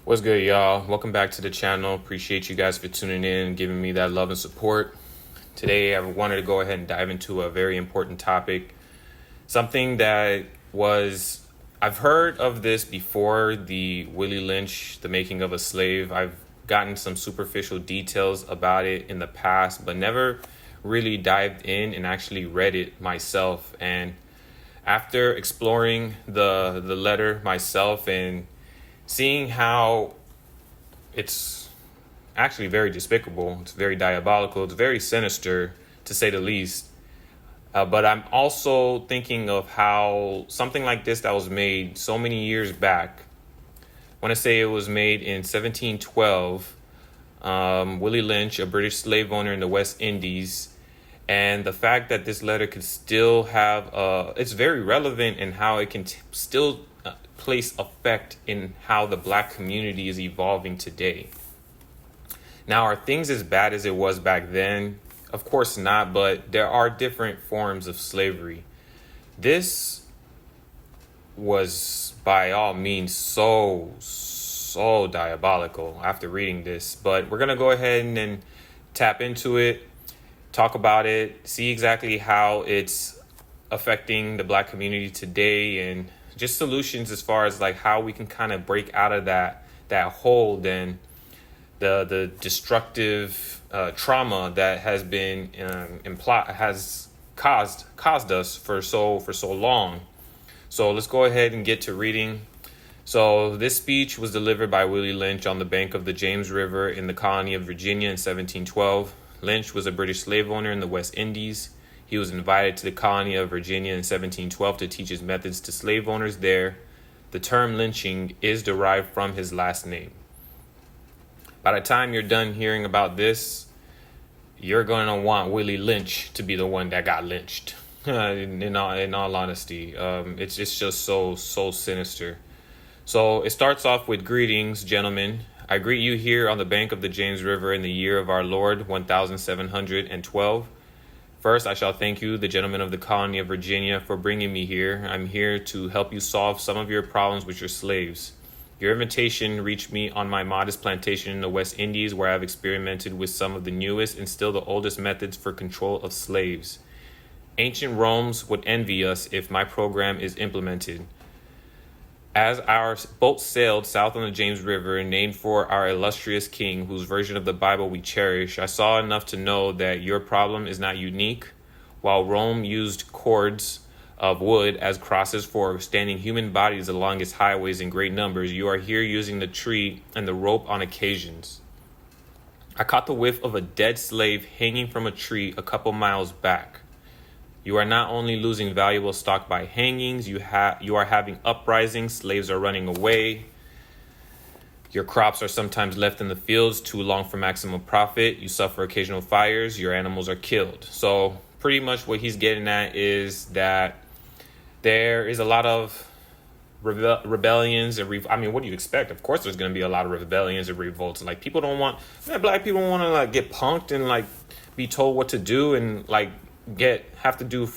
What's good, y'all? Welcome back to the channel. Appreciate you guys for tuning in and giving me that love and support. Today, I wanted to go ahead and dive into a very important topic. Something that I've heard of this before, the Willie Lynch, the making of a slave. I've gotten some superficial details about it in the past, but never really dived in and actually read it myself. And after exploring the letter myself and seeing how it's actually very despicable, it's very diabolical, it's very sinister to say the least. But I'm also thinking of how something like this that was made so many years back, I want to say it was made in 1712, Willie Lynch, a British slave owner in the West Indies, and the fact that this letter could still have, it's very relevant in how it can still place effect in how the black community is evolving today. Now, are things as bad as it was back then? Of course not, but there are different forms of slavery. This was by all means so diabolical after reading this, but we're going to go ahead and tap into it, talk about it, see exactly how it's affecting the black community today, and just solutions as far as like how we can kind of break out of that hold and the destructive trauma that has been has caused us for so long. So let's go ahead and get to reading. So this speech was delivered by Willie Lynch on the bank of the James River in the colony of Virginia in 1712. Lynch was a British slave owner in the West Indies. He was invited to the colony of Virginia in 1712 to teach his methods to slave owners there. The term lynching is derived from his last name. By the time you're done hearing about this, you're going to want Willie Lynch to be the one that got lynched. in all honesty, it's just so sinister. So it starts off with greetings, gentlemen. I greet you here on the bank of the James River in the year of our Lord 1712. First, I shall thank you, the gentlemen of the colony of Virginia, for bringing me here. I'm here to help you solve some of your problems with your slaves. Your invitation reached me on my modest plantation in the West Indies, where I have experimented with some of the newest and still the oldest methods for control of slaves. Ancient Romans would envy us if my program is implemented. As our boat sailed south on the James River, named for our illustrious king, whose version of the Bible we cherish, I saw enough to know that your problem is not unique. While Rome used cords of wood as crosses for standing human bodies along its highways in great numbers, you are here using the tree and the rope on occasions. I caught the whiff of a dead slave hanging from a tree a couple miles back. You are not only losing valuable stock by hangings, you are having uprisings, slaves are running away. Your crops are sometimes left in the fields too long for maximum profit. You suffer occasional fires, your animals are killed. So pretty much what he's getting at is that there is a lot of rebellions and what do you expect? Of course there's going to be a lot of rebellions and revolts. Like people don't want, black people want to like get punked and like be told what to do and like have to do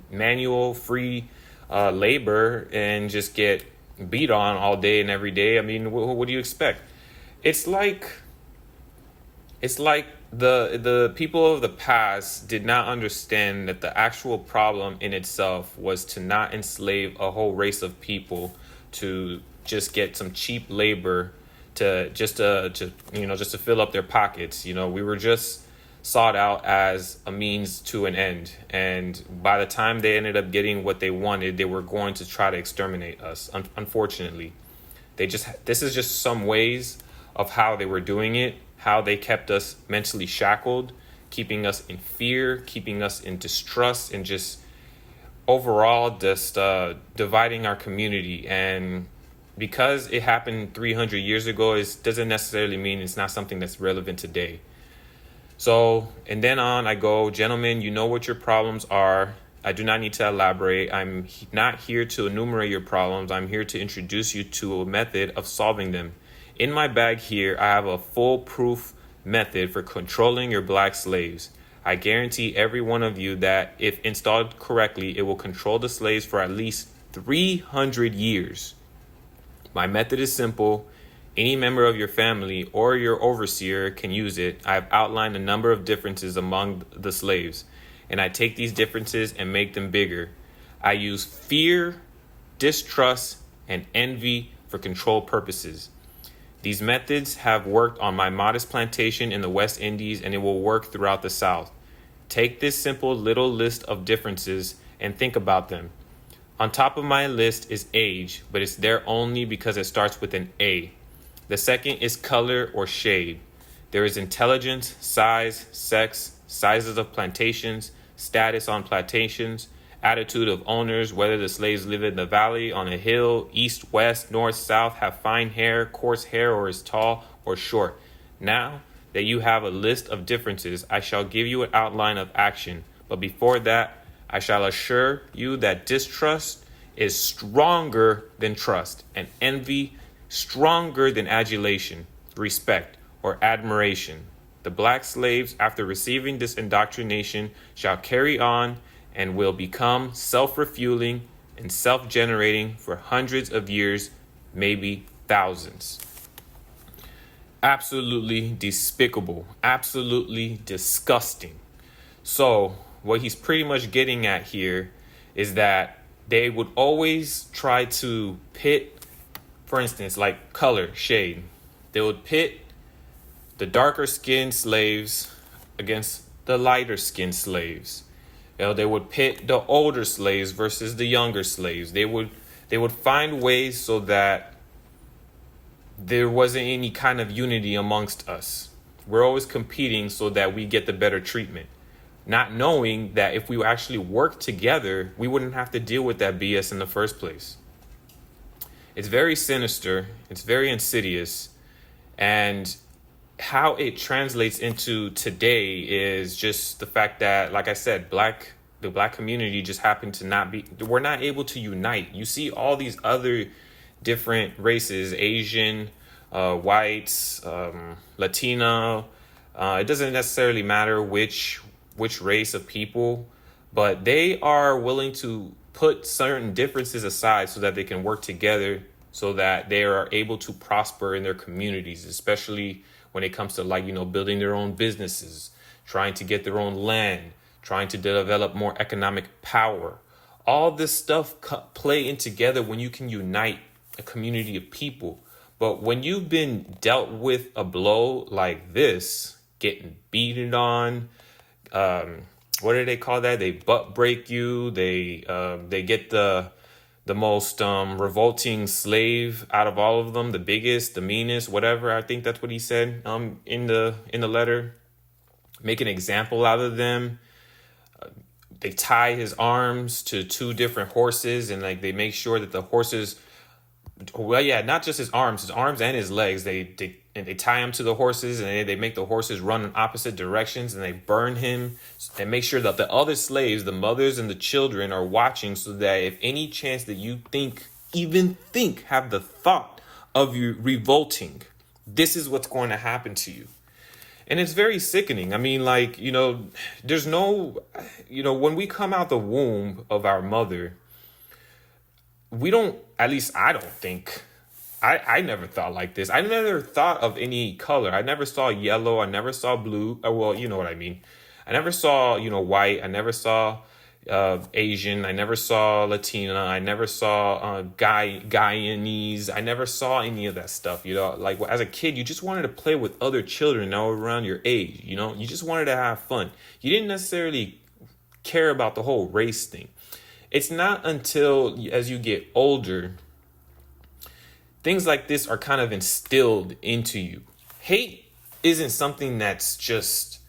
manual free labor and just get beat on all day and every day. I mean, what do you expect? It's like the people of the past did not understand that the actual problem in itself was to not enslave a whole race of people to just get some cheap labor to fill up their pockets. You know, we were just sought out as a means to an end, and by the time they ended up getting what they wanted, they were going to try to exterminate us. Unfortunately, this is just some ways of how they were doing it, how they kept us mentally shackled, keeping us in fear, keeping us in distrust, and just overall just dividing our community. And because it happened 300 years ago, it doesn't necessarily mean it's not something that's relevant today. So, and then on I go, gentlemen, you know what your problems are. I do not need to elaborate. I'm not here to enumerate your problems. I'm here to introduce you to a method of solving them. In my bag here, I have a foolproof method for controlling your black slaves. I guarantee every one of you that if installed correctly, it will control the slaves for at least 300 years. My method is simple. Any member of your family or your overseer can use it. I have outlined a number of differences among the slaves, and I take these differences and make them bigger. I use fear, distrust, and envy for control purposes. These methods have worked on my modest plantation in the West Indies, and it will work throughout the South. Take this simple little list of differences and think about them. On top of my list is age, but it's there only because it starts with an A. The second is color or shade. There is intelligence, size, sex, sizes of plantations, status on plantations, attitude of owners, whether the slaves live in the valley, on a hill, east, west, north, south, have fine hair, coarse hair, or is tall or short. Now that you have a list of differences, I shall give you an outline of action. But before that, I shall assure you that distrust is stronger than trust, and envy stronger than adulation, respect, or admiration. The black slaves, after receiving this indoctrination, shall carry on and will become self-refueling and self-generating for hundreds of years, maybe thousands. Absolutely despicable, absolutely disgusting. So what he's pretty much getting at here is that they would always try to pit, for instance, like color, shade. They would pit the darker skinned slaves against the lighter skinned slaves. They would pit the older slaves versus the younger slaves. They would find ways so that there wasn't any kind of unity amongst us. We're always competing so that we get the better treatment, not knowing that if we actually worked together, we wouldn't have to deal with that BS in the first place. It's very sinister. It's very insidious. And how it translates into today is just the fact that, like I said, the black community just happened to we're not able to unite. You see all these other different races, Asian, whites, Latino. It doesn't necessarily matter which race of people, but they are willing to put certain differences aside so that they can work together, so that they are able to prosper in their communities, especially when it comes to building their own businesses, trying to get their own land, trying to develop more economic power. All this stuff play in together when you can unite a community of people. But when you've been dealt with a blow like this, getting beaten on, what do they call that? They butt break you. They get the most revolting slave out of all of them, the biggest, the meanest, whatever. I think that's what he said in the letter. Make an example out of them. They tie his arms to two different horses, and they make sure that the horses, not just his arms and his legs. They tie him to the horses, and they make the horses run in opposite directions, and they burn him and make sure that the other slaves, the mothers and the children, are watching, so that if any chance that you have the thought of you revolting, this is what's going to happen to you. And it's very sickening. I mean, there's no, when we come out the womb of our mother, we don't, at least I don't think, I never thought like this. I never thought of any color. I never saw yellow. I never saw blue. Well, you know what I mean. I never saw, white. I never saw Asian. I never saw Latina. I never saw Guyanese. I never saw any of that stuff. As a kid, you just wanted to play with other children that were around your age. You just wanted to have fun. You didn't necessarily care about the whole race thing. It's not until as you get older, things like this are kind of instilled into you. Hate isn't something that's just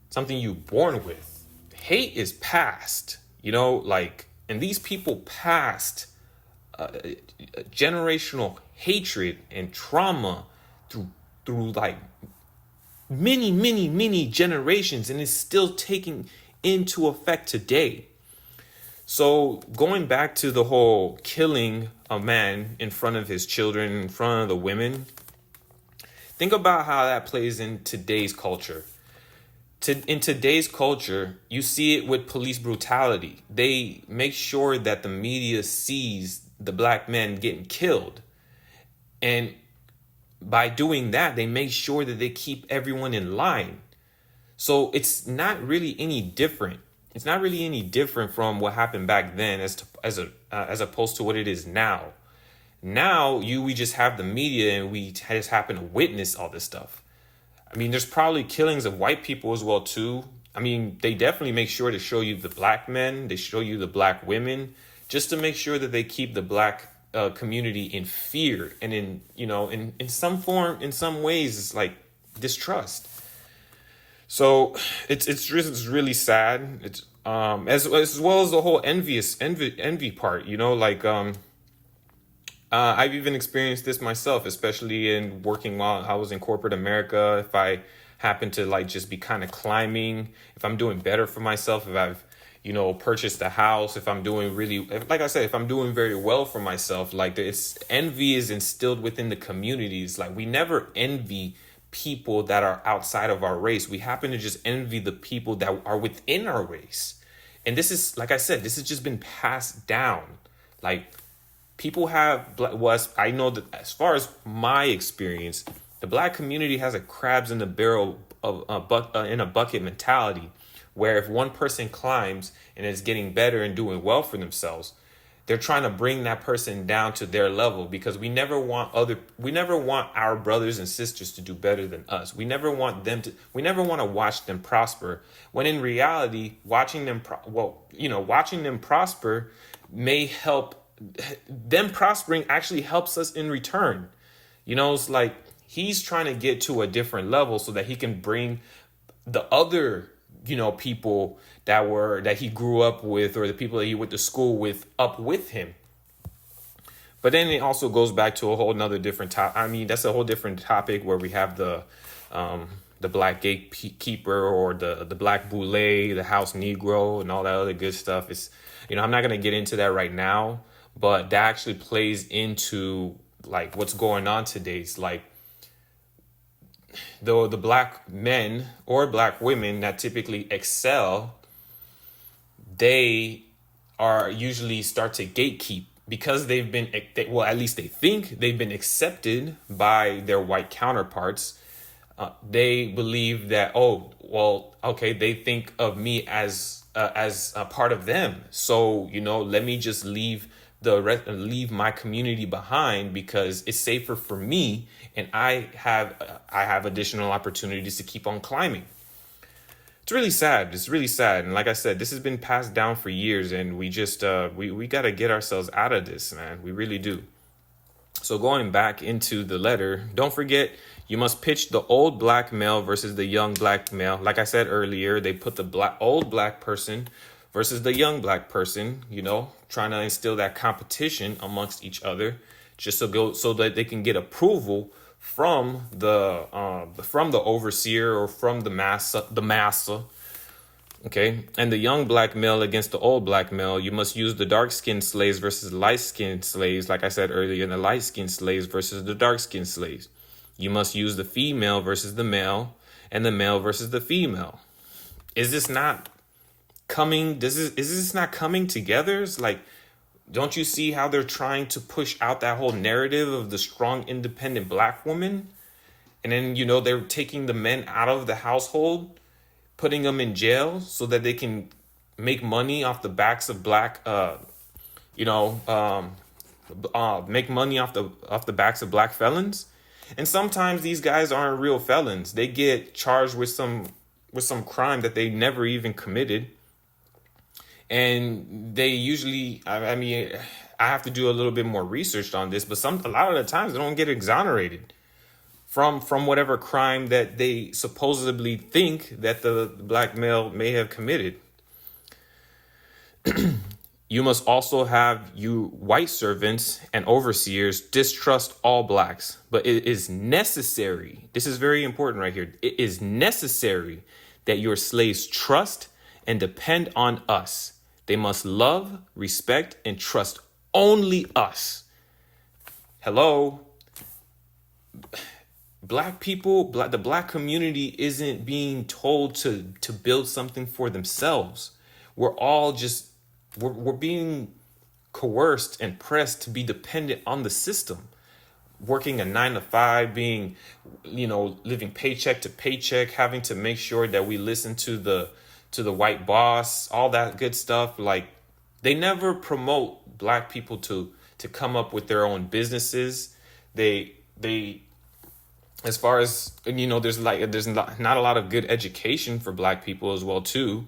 something you're born with. Hate is past, and these people passed generational hatred and trauma through many, many, many generations, and is still taking into effect today. So going back to the whole killing a man in front of his children, in front of the women, think about how that plays in today's culture. In today's culture, you see it with police brutality. They make sure that the media sees the black men getting killed. And by doing that, they make sure that they keep everyone in line. So it's not really any different. It's not really any different from what happened back then as opposed to what it is now. Now we just have the media and we just happen to witness all this stuff. I mean, there's probably killings of white people as well too. I mean, they definitely make sure to show you the black men, they show you the black women, just to make sure that they keep the black community in fear and in some form, in some ways, it's like distrust. So it's really sad. It's as well as the whole envy part. I've even experienced this myself, especially in working while I was in corporate America. If I happen to like just be kind of climbing, if I'm doing better for myself, if I've purchased a house, if I'm doing like I said, if I'm doing very well for myself, like it's envy is instilled within the communities. Like we never envy people that are outside of our race. We happen to just envy the people that are within our race. And this is, like I said, this has just been passed down. Like people I know that as far as my experience, the black community has a crabs in the barrel of in a bucket mentality, where if one person climbs and is getting better and doing well for themselves, they're trying to bring that person down to their level, because we never want our brothers and sisters to do better than us. We never want to watch them prosper, when in reality, watching them prosper may help. Them prospering actually helps us in return. It's like he's trying to get to a different level so that he can bring the other people that he grew up with, or the people that he went to school with, up with him. But then it also goes back to a whole nother different topic. I mean, that's a whole different topic where we have the black gatekeeper, or the black boule, the house Negro, and all that other good stuff. It's, I'm not going to get into that right now, but that actually plays into like what's going on today. It's like, though the black men or black women that typically excel, they are usually start to gatekeep, because they've been, well, at least they think they've been accepted by their white counterparts. They believe that, oh, well, okay, they think of me as a part of them. So, let me just leave my community behind, because it's safer for me, and I have additional opportunities to keep on climbing. It's really sad. It's really sad. And like I said, this has been passed down for years, and we just we got to get ourselves out of this, man. We really do. So going back into the letter, don't forget, you must pitch the old black male versus the young black male. Like I said earlier, they put the old black person versus the young black person, trying to instill that competition amongst each other, just so that they can get approval from the overseer, or from the massa. Okay. And the young black male against the old black male, you must use the dark-skinned slaves versus light-skinned slaves. Like I said earlier, and the light-skinned slaves versus the dark-skinned slaves. You must use the female versus the male, and the male versus the female. Is this not coming? Is this not coming together? It's like, don't you see how they're trying to push out that whole narrative of the strong, independent black woman? And then, they're taking the men out of the household, putting them in jail so that they can make money off the backs of black, make money off the backs of black felons. And sometimes these guys aren't real felons. They get charged with some crime that they never even committed. And they usually, I mean, I have to do a little bit more research on this, but a lot of the times they don't get exonerated from whatever crime that they supposedly think that the black male may have committed. You must also have you white servants and overseers distrust all blacks, but it is necessary. This is very important right here. It is necessary that your slaves trust and depend on us. They must love, respect, and trust only us. Hello? Black people, the black community isn't being told to build something for themselves. We're all just, we're being coerced and pressed to be dependent on the system. working a 9 to 5, being, living paycheck to paycheck, having to make sure that we listen to the white boss, all that good stuff. Like, they never promote black people to come up with their own businesses. They as far as, there's not a lot of good education for black people as well too.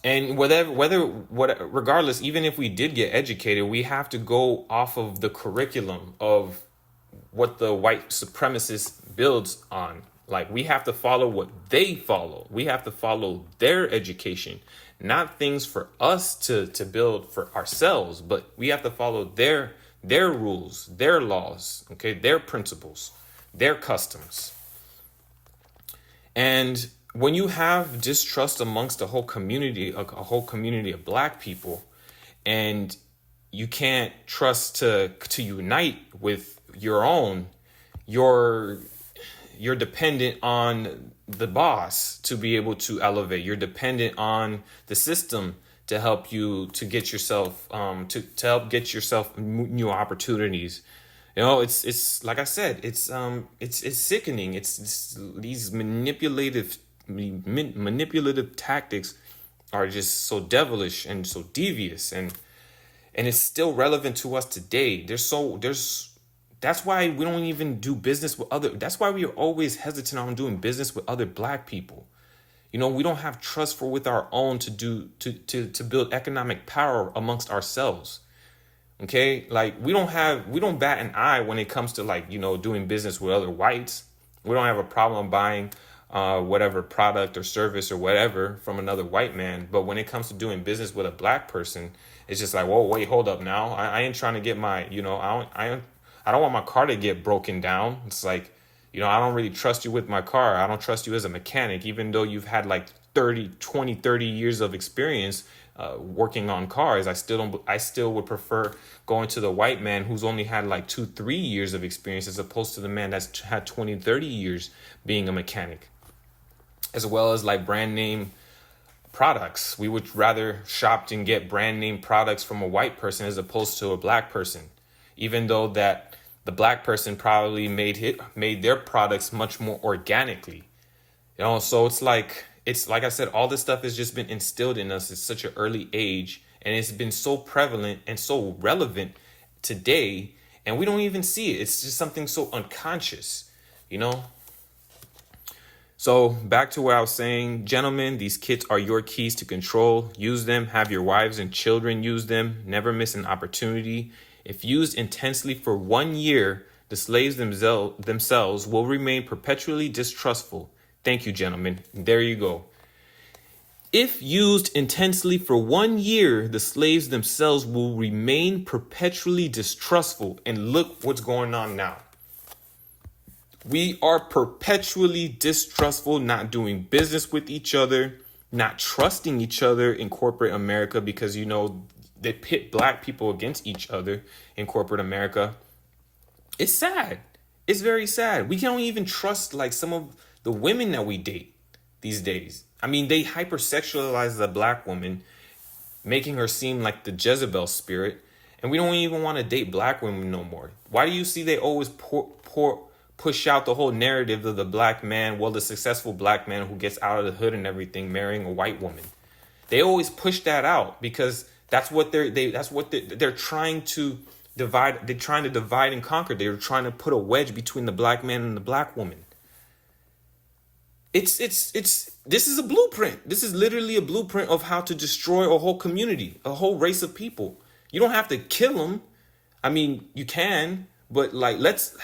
And regardless, even if we did get educated, we have to go off of the curriculum of what the white supremacist builds on. Like, we have to follow what they follow. We have to follow their education, not things for us to build for ourselves, but we have to follow their rules, their laws, okay, their principles, their customs. And when you have distrust amongst a whole community of black people, and you can't trust to unite with your own, you're dependent on the boss to be able to elevate. You're dependent on the system to help you to get yourself to help get yourself new opportunities. It's like I said, it's sickening. It's these manipulative tactics are just so devilish and so devious, and it's still relevant to us today. That's why we don't even do business with that's why we are always hesitant on doing business with other black people. We don't have trust with our own to build economic power amongst ourselves. Okay, like we don't bat an eye when it comes to doing business with other whites. We don't have a problem buying whatever product or service or whatever from another white man. But when it comes to doing business with a black person, it's just like, whoa, wait, hold up now. I ain't trying to get my, I don't want my car to get broken down. It's like, I don't really trust you with my car. I don't trust you as a mechanic, even though you've had like 30 years of experience working on cars. I still would prefer going to the white man who's only had like 2-3 years of experience, as opposed to the man that's had 20-30 years being a mechanic. As well as like brand name products. We would rather shop and get brand name products from a white person as opposed to a black person, even though that the black person probably made their products much more organically. So it's like I said, all this stuff has just been instilled in us at such an early age, and it's been so prevalent and so relevant today, and we don't even see it. It's just something so unconscious, So back to what I was saying, gentlemen, these kits are your keys to control. Use them. Have your wives and children use them. Never miss an opportunity. If used intensely for 1 year, the slaves themselves will remain perpetually distrustful. Thank you, gentlemen. There you go. If used intensely for 1 year, the slaves themselves will remain perpetually distrustful. And look what's going on now. We are perpetually distrustful, not doing business with each other, not trusting each other in corporate America, because, they pit black people against each other in corporate America. It's sad. It's very sad. We can't even trust like some of the women that we date these days. I mean, they hypersexualize the black woman, making her seem like the Jezebel spirit. And we don't even want to date black women no more. Why do you see they always push out the whole narrative of the black man, the successful black man who gets out of the hood and everything, marrying a white woman? They always push that out because that's what they're trying to divide. They're trying to divide and conquer. They're trying to put a wedge between the black man and the black woman. This is a blueprint. This is literally a blueprint of how to destroy a whole community, a whole race of people. You don't have to kill them. I mean, you can, but like let's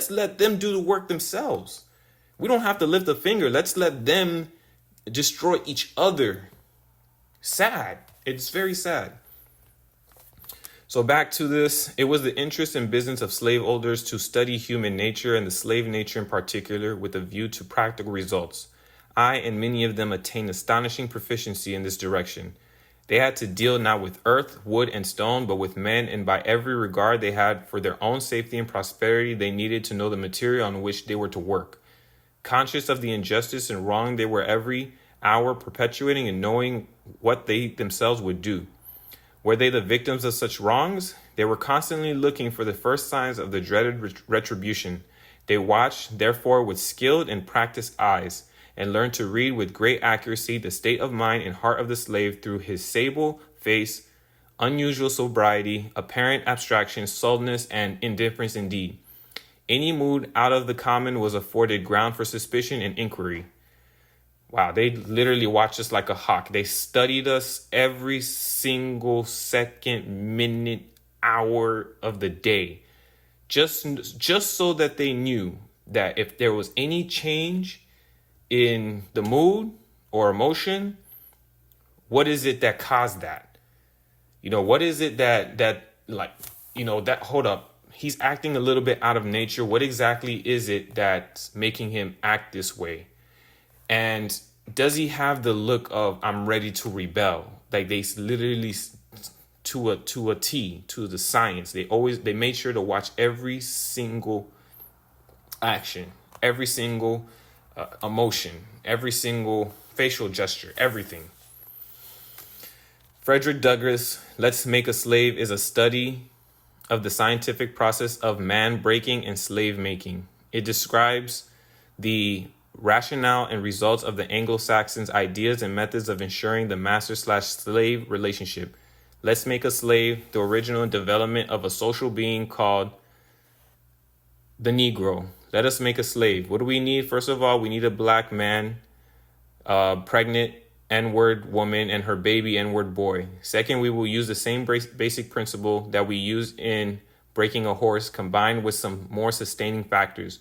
let them do the work themselves. We don't have to lift a finger. Let's let them destroy each other. Sad. It's very sad. So back to this. It was the interest and business of slaveholders to study human nature, and the slave nature in particular, with a view to practical results. I and many of them attained astonishing proficiency in this direction. They had to deal not with earth, wood, and stone, but with men, and by every regard they had for their own safety and prosperity, they needed to know the material on which they were to work. Conscious of the injustice and wrong, they were every hour perpetuating and knowing what they themselves would do. Were they the victims of such wrongs? They were constantly looking for the first signs of the dreaded retribution. They watched, therefore, with skilled and practiced eyes, and learned to read with great accuracy the state of mind and heart of the slave through his sable face, unusual sobriety, apparent abstraction, sullenness, and indifference indeed. Any mood out of the common was afforded ground for suspicion and inquiry. Wow, they literally watched us like a hawk. They studied us every single second, minute, hour of the day. Just so that they knew that if there was any change in the mood or emotion, what is it that caused that? What is it that hold up, he's acting a little bit out of nature. What exactly is it that's making him act this way? And does he have the look of I'm ready to rebel? Like they literally to a T, to the science. They made sure to watch every single action, every single emotion, every single facial gesture, everything. Frederick Douglass' Let's Make a Slave is a study of the scientific process of man breaking and slave making. It describes the rationale and results of the Anglo-Saxons' ideas and methods of ensuring the master/slave relationship. Let's Make a Slave, the original development of a social being called the Negro. Let us make a slave. What do we need? First of all, we need a black man, pregnant N-word woman, and her baby N-word boy. Second, we will use the same basic principle that we use in breaking a horse, combined with some more sustaining factors.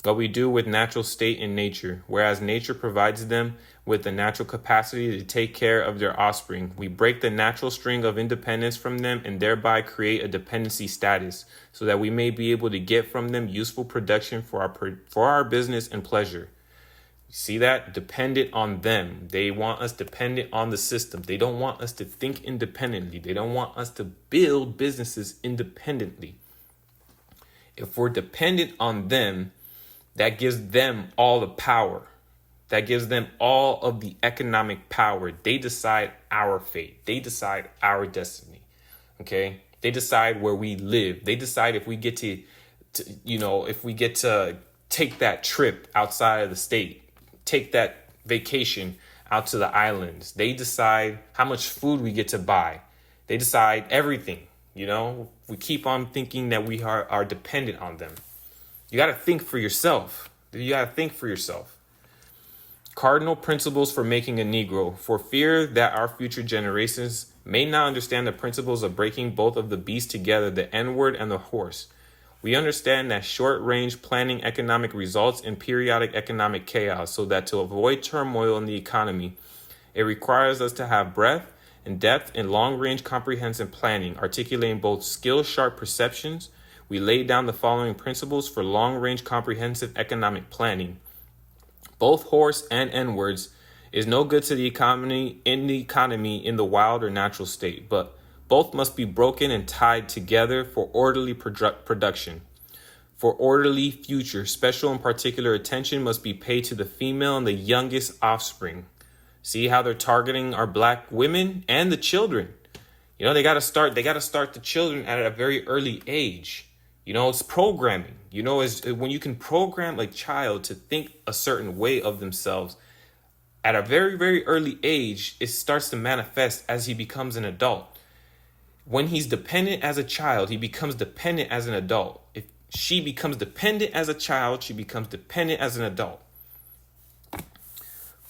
What we do with natural state in nature, whereas nature provides them with the natural capacity to take care of their offspring. We break the natural string of independence from them and thereby create a dependency status so that we may be able to get from them useful production for our business and pleasure. See that? Dependent on them. They want us dependent on the system. They don't want us to think independently. They don't want us to build businesses independently. If we're dependent on them, that gives them all the power. That gives them all of the economic power. They decide our fate. They decide our destiny. Okay? They decide where we live. They decide if we get to take that trip outside of the state, take that vacation out to the islands. They decide how much food we get to buy. They decide everything. We keep on thinking that we are dependent on them. You got to think for yourself. Cardinal principles for making a Negro. For fear that our future generations may not understand the principles of breaking both of the beasts together, the N-word and the horse. We understand that short-range planning economic results in periodic economic chaos, so that to avoid turmoil in the economy, it requires us to have breadth and depth in long-range comprehensive planning, articulating both skill-sharp perceptions. We lay down the following principles for long-range comprehensive economic planning. Both horse and N-words is no good to the economy in the wild or natural state, but both must be broken and tied together for orderly production. For orderly future, special and particular attention must be paid to the female and the youngest offspring. See how they're targeting our black women and the children. They got to start the children at a very early age. It's programming. Is when you can program a child to think a certain way of themselves at a very, very early age, it starts to manifest as he becomes an adult. When he's dependent as a child, he becomes dependent as an adult. If she becomes dependent as a child, she becomes dependent as an adult.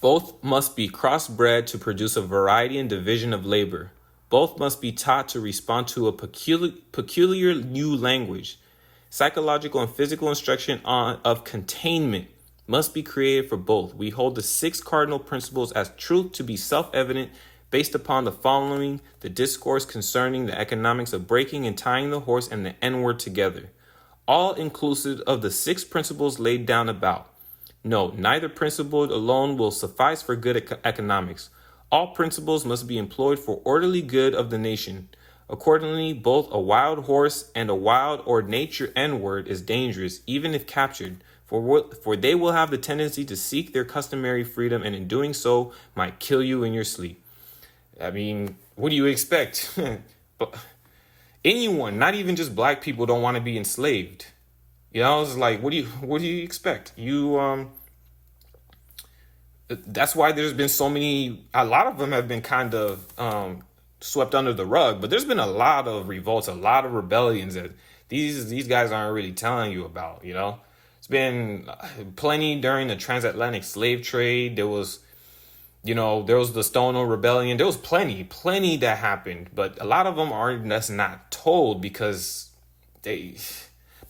Both must be crossbred to produce a variety and division of labor. Both must be taught to respond to a peculiar new language. Psychological and physical instruction of containment must be created for both. We hold the 6 cardinal principles as truth to be self-evident based upon the following: the discourse concerning the economics of breaking and tying the horse and the N-word together, all inclusive of the 6 principles laid down about. No, neither principle alone will suffice for good economics. All principles must be employed for orderly good of the nation. Accordingly, both a wild horse and a wild or nature N-word is dangerous, even if captured, for they will have the tendency to seek their customary freedom, and in doing so might kill you in your sleep. what do you expect? But anyone, not even just black people, don't want to be enslaved. You know, it's like, what do you expect? That's why there's been so many. A lot of them have been kind of swept under the rug, but there's been a lot of revolts, a lot of rebellions that these guys aren't really telling you about. You know, it's been plenty during the transatlantic slave trade. There was, there was the Stonewall Rebellion. There was plenty that happened, but a lot of them are that's not told because they.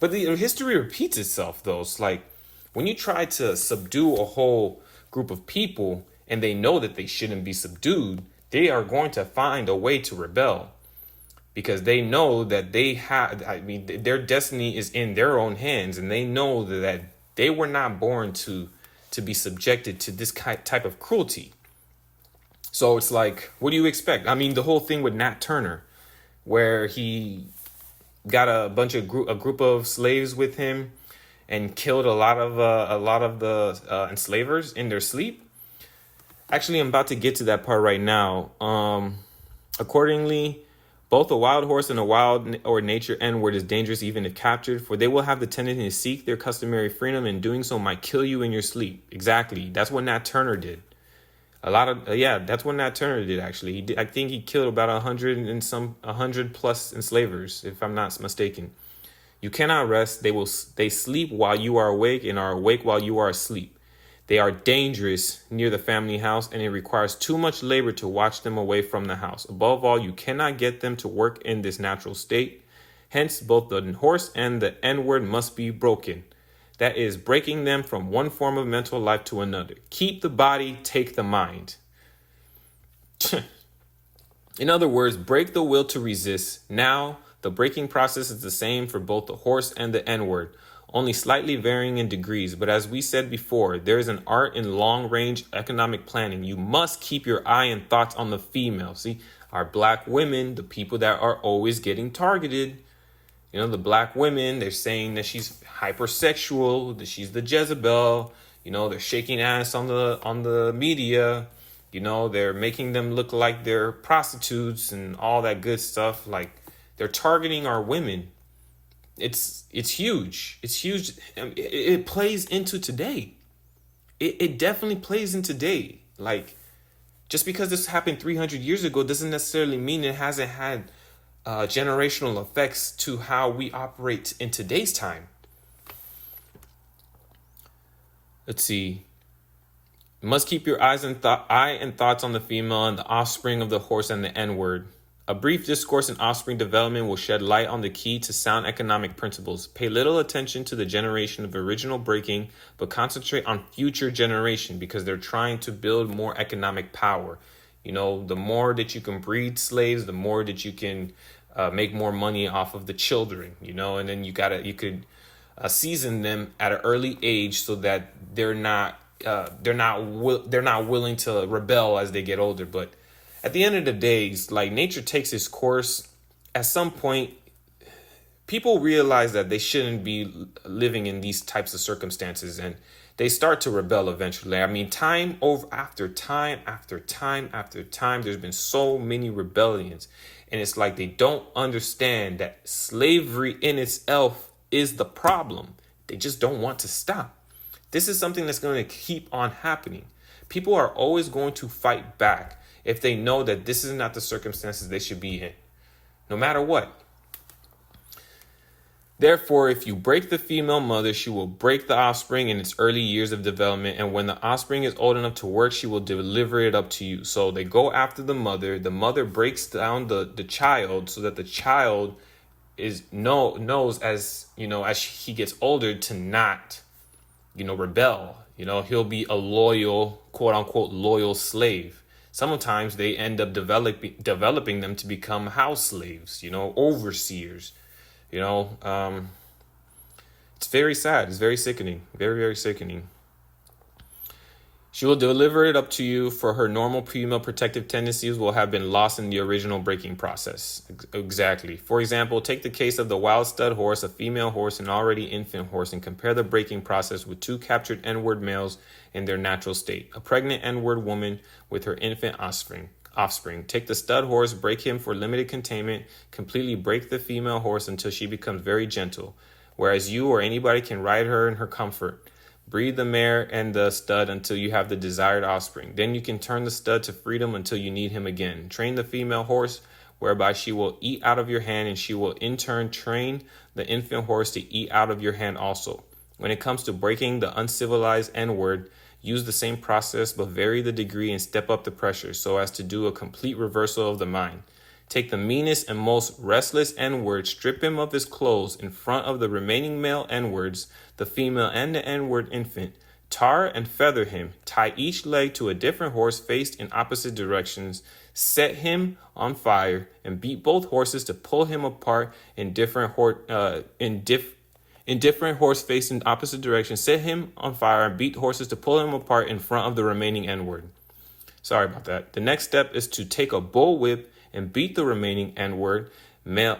But the history repeats itself, though. It's like when you try to subdue a whole group of people and they know that they shouldn't be subdued, they are going to find a way to rebel because they know that their destiny is in their own hands, and they know that they were not born to be subjected to this type of cruelty. So it's like, what do you expect? I mean, the whole thing with Nat Turner, where he got a group of slaves with him and killed a lot of the enslavers in their sleep. Actually, I'm about to get to that part right now. Accordingly, both a wild horse and a wild or nature N-word is dangerous even if captured, for they will have the tendency to seek their customary freedom, and doing so might kill you in your sleep. Exactly. That's what Nat Turner did. That's what Nat Turner did. Actually, I think he killed about 100 plus enslavers, if I'm not mistaken. You cannot rest. They sleep while you are awake and are awake while you are asleep. They are dangerous near the family house, and it requires too much labor to watch them away from the house. Above all, you cannot get them to work in this natural state. Hence, both the horse and the N-word must be broken. That is, breaking them from one form of mental life to another. Keep the body, take the mind. In other words, break the will to resist. Now, the breaking process is the same for both the horse and the N-word, only slightly varying in degrees. But as we said before, there is an art in long-range economic planning. You must keep your eye and thoughts on the female. See, our black women, the people that are always getting targeted. You know, the black women, they're saying that she's hypersexual, that she's the Jezebel. You know, they're shaking ass on the media. You know, they're making them look like they're prostitutes and all that good stuff. Like, they're targeting our women. It's huge. It's huge. It plays into today. It definitely plays in today. Like, just because this happened 300 years ago doesn't necessarily mean it hasn't had generational effects to how we operate in today's time. Let's see. You must keep your eye and thoughts on the female and the offspring of the horse and the N-word. A brief discourse in offspring development will shed light on the key to sound economic principles. Pay little attention to the generation of original breaking, but concentrate on future generation because they're trying to build more economic power. You know, the more that you can breed slaves, the more that you can make more money off of the children, you know, and then you could season them at an early age so that they're not willing to rebel as they get older. But at the end of the day, it's like nature takes its course. At some point, people realize that they shouldn't be living in these types of circumstances, and they start to rebel eventually. I mean, time after time, there's been so many rebellions. And it's like they don't understand that slavery in itself is the problem. They just don't want to stop. This is something that's going to keep on happening. People are always going to fight back if they know that this is not the circumstances they should be in, no matter what. Therefore, if you break the female mother, she will break the offspring in its early years of development. And when the offspring is old enough to work, she will deliver it up to you. So they go after the mother. The mother breaks down the child so that the child knows as he gets older to not, rebel. He'll be a loyal, quote unquote, loyal slave. Sometimes they end up developing them to become house slaves, overseers. It's very sad. It's very sickening. Very, very sickening. She will deliver it up to you, for her normal female protective tendencies will have been lost in the original breaking process. Exactly. For example, take the case of the wild stud horse, a female horse, an already infant horse, and compare the breaking process with two captured N-word males in their natural state. A pregnant N-word woman with her infant offspring. offspring. Take the stud horse, break him for limited containment, completely break the female horse until she becomes very gentle, whereas you or anybody can ride her in her comfort. Breed the mare and the stud until you have the desired offspring. Then you can turn the stud to freedom until you need him again. Train the female horse, whereby she will eat out of your hand, and she will in turn train the infant horse to eat out of your hand also. When it comes to breaking the uncivilized N-word, use the same process but vary the degree and step up the pressure so as to do a complete reversal of the mind. Take the meanest and most restless N-word, strip him of his clothes in front of the remaining male N-words, the female and the N-word infant. Tar and feather him. Tie each leg to a different horse faced in opposite directions. Set him on fire and beat both horses to pull him apart in different horse faced in opposite directions. Set him on fire and beat horses to pull him apart in front of the remaining N-word. Sorry about that. The next step is to take a bull whip and beat the remaining N-word male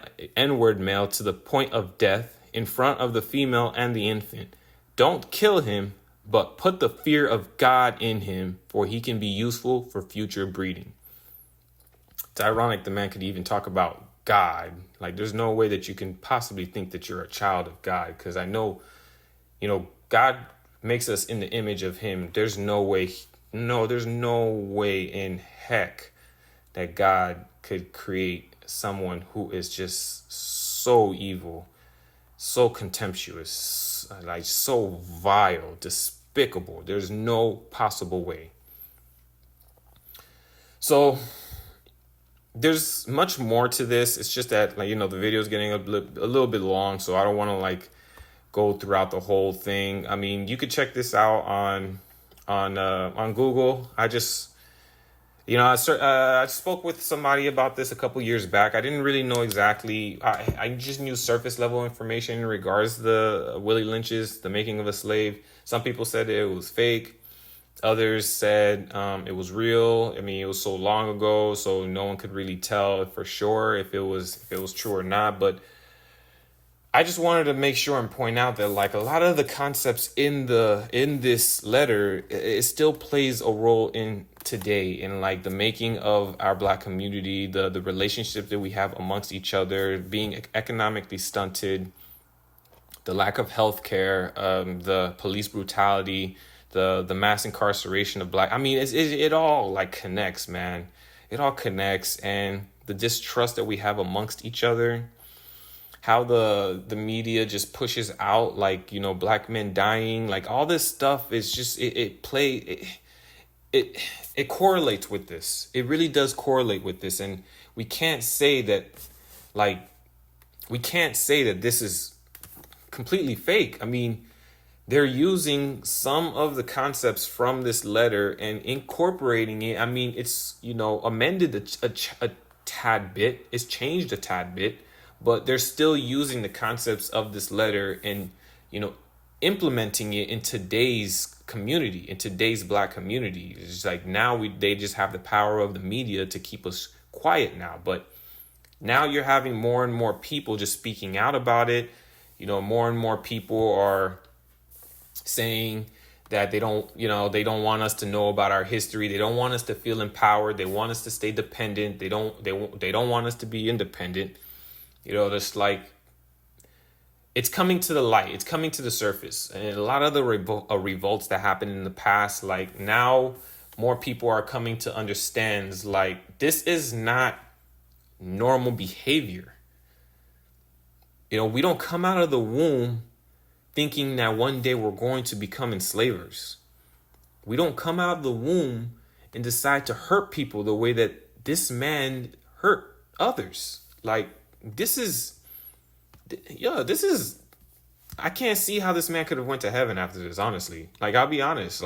to the point of death in front of the female and the infant. Don't kill him, but put the fear of God in him, for he can be useful for future breeding. It's ironic the man could even talk about God. Like, there's no way that you can possibly think that you're a child of God, because I know, God makes us in the image of him. There's no way in heck that God could create someone who is just so evil, so contemptuous, like so vile, despicable. There's no possible way. So there's much more to this. It's just that, the video is getting a little bit long, so I don't want to go throughout the whole thing. I mean, you could check this out on Google. I spoke with somebody about this a couple years back. I didn't really know exactly. I just knew surface level information in regards to the Willie Lynch's The Making of a Slave. Some people said it was fake. Others said it was real. I mean, it was so long ago, so no one could really tell for sure if it was true or not. But I just wanted to make sure and point out that a lot of the concepts in this letter, it still plays a role in today in the making of our Black community, the relationship that we have amongst each other, being economically stunted, the lack of health care, the police brutality, the mass incarceration of Black. I mean, it all connects, man. It all connects, and the distrust that we have amongst each other. How the media just pushes out Black men dying, all this stuff is just it correlates with this. It really does correlate with this, and we can't say that this is completely fake. I mean, they're using some of the concepts from this letter and incorporating it. I mean, it's amended a tad bit. It's changed a tad bit. But they're still using the concepts of this letter and, implementing it in today's community, in today's Black community. It's now they just have the power of the media to keep us quiet now. But now you're having more and more people just speaking out about it. More and more people are saying that they don't want us to know about our history. They don't want us to feel empowered. They want us to stay dependent. They don't want us to be independent. It's coming to the light. It's coming to the surface. And a lot of the revolts that happened in the past, now more people are coming to understand, this is not normal behavior. We don't come out of the womb thinking that one day we're going to become enslavers. We don't come out of the womb and decide to hurt people the way that this man hurt others. This is, I can't see how this man could have went to heaven after this, honestly. I'll be honest,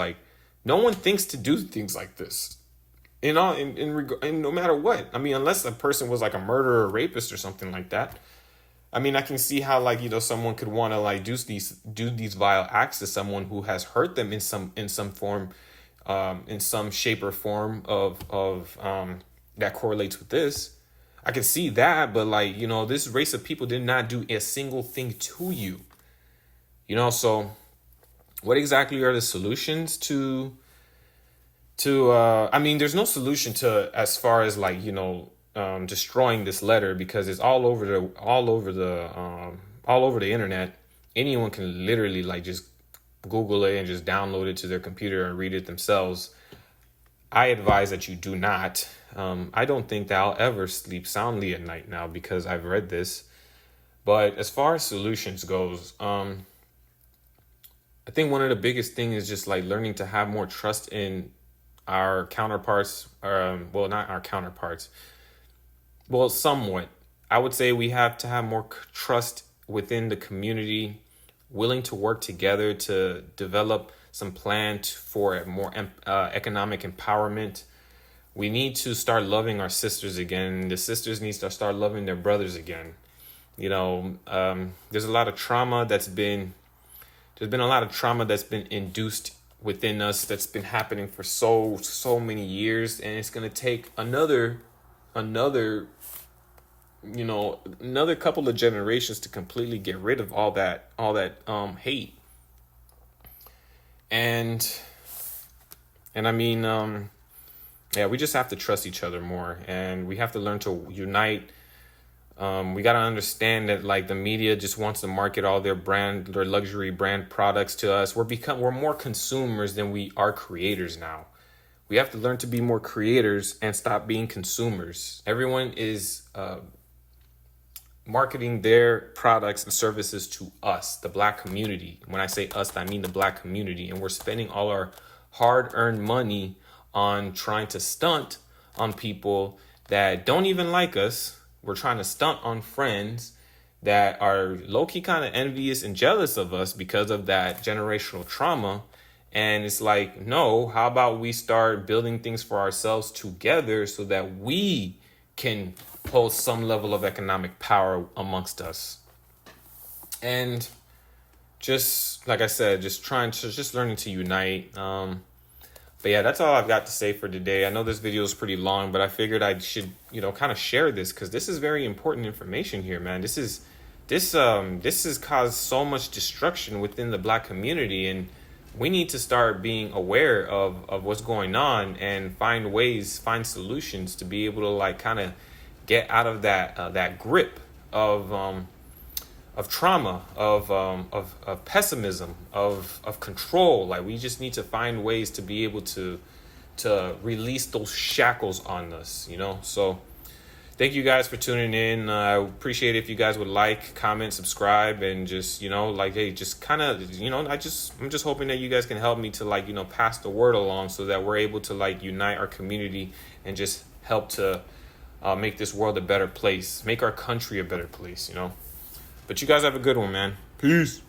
no one thinks to do things like this, in no matter what. I mean, unless a person was a murderer or rapist or something like that. I mean, I can see how someone could want to do these vile acts to someone who has hurt them in some form, in some shape or form of that correlates with this. I can see that, but this race of people did not do a single thing to you. So what exactly are the solutions to I mean, there's no solution to as far as like, destroying this letter, because it's all over the internet. Anyone can literally like just Google it and just download it to their computer and read it themselves. I advise that you do not. I don't think that I'll ever sleep soundly at night now because I've read this. But as far as solutions goes, I think one of the biggest things is just like learning to have more trust in our counterparts. Well, not our counterparts. Well, somewhat. I would say we have to have more trust within the community, willing to work together to develop some plan for a more economic empowerment. We need to start loving our sisters again. The sisters need to start loving their brothers again. There's a lot of trauma there's been a lot of trauma that's been induced within us that's been happening for so many years, and it's going to take another couple of generations to completely get rid of all that hate. And I mean, yeah, we just have to trust each other more, and we have to learn to unite. We got to understand that like the media just wants to market all their luxury brand products to us. We're more consumers than we are creators now. We have to learn to be more creators and stop being consumers. Everyone is marketing their products and services to us, the Black community. When I say us, I mean the Black community. And we're spending all our hard-earned money on trying to stunt on people that don't even like us. We're trying to stunt on friends that are low-key kind of envious and jealous of us because of that generational trauma. And it's like, no, how about we start building things for ourselves together so that we can hold some level of economic power amongst us. And just like I said, just learning to unite. But yeah, that's all I've got to say for today. I know this video is pretty long, but I figured I should, kind of share this because this is very important information here, man. This has caused so much destruction within the Black community, and we need to start being aware of what's going on and find solutions to be able to like kind of get out of that grip of trauma, of pessimism, of control. Like we just need to find ways to be able to release those shackles on us, So thank you guys for tuning in. I appreciate it if you guys would like, comment, subscribe, and just, hey, just kind of, I'm just hoping that you guys can help me to like, pass the word along so that we're able to like unite our community and just help to make this world a better place, make our country a better place, But you guys have a good one, man. Peace.